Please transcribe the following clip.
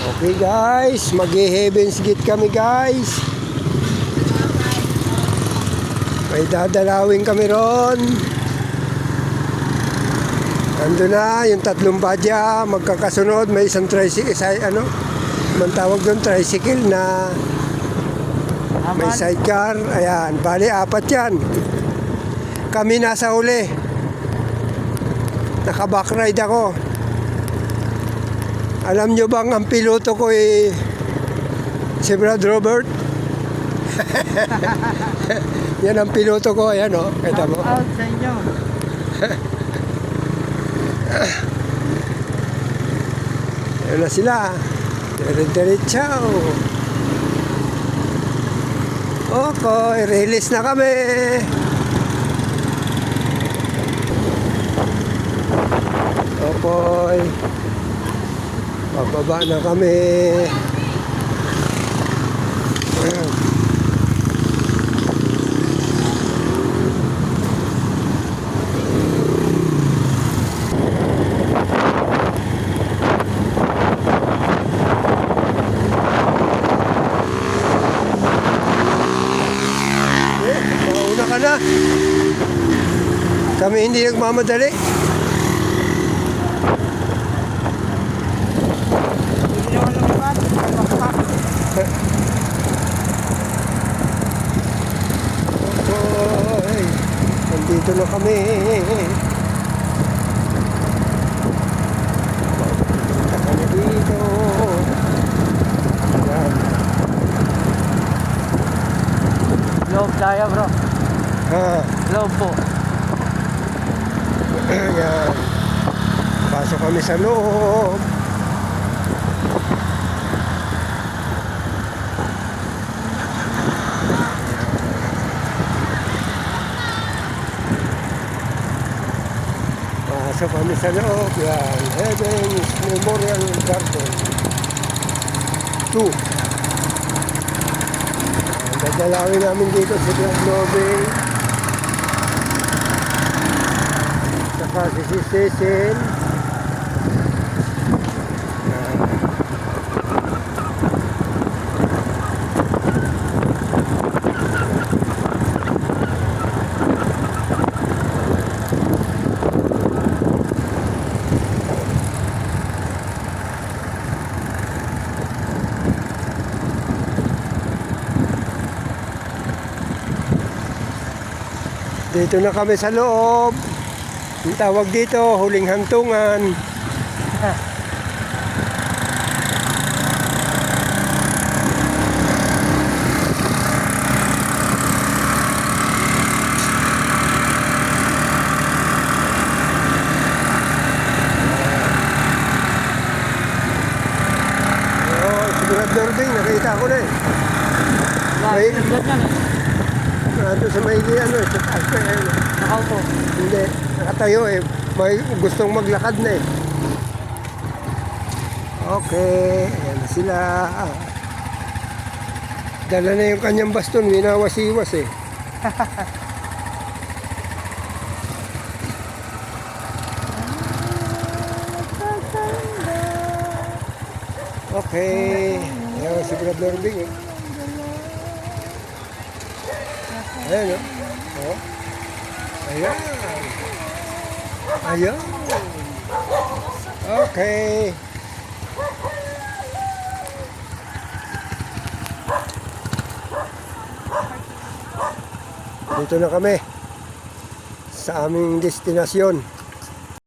Okay guys, mag-Heaven's Gate kami guys. May dadalawin kami ron. Ando na yung tatlong badya magkakasunod. May isang tricycle, man tawag doon, tricycle na may sidecar. Ayan, bali apat yan. Kami nasa uli. Naka-backride ako. Alam nyo bang ang piloto ko si Brad Robert? Yan ang piloto ko. Ayan o. Kita mo. Shout out sa inyo. Ayan na sila. Diretso. Okay, release na kami. Okay. Pababa na kami. Mauna ka na. Kami hindi nagmamadali. Okay. Nandito na kami. Punta kami dito. Ayan. Loob tayo bro. Ha. Loob po. Ayan. Pasok kami sa loob. Pasok kami sa loob. Yan. Heaven's Memorial Garden 2. Dadalawin namin dito si Black Nobel. Saka si Cecil. Dito na kami sa loob. Ang tawag dito, huling hantungan. Sigurad Norving, nakita ko na eh. Nandito sa may sa taas pa eh. Nakaupo. Hindi, nakatayo eh. May gustong maglakad na eh. Okay, ayan na sila. Dala na yung kanyang baston, winawas-iwas eh. Okay, ayan si Brad Norbing eh. Ayan o. Oh. Ayan. Ayan. Okay. Dito na kami sa aming destinasyon.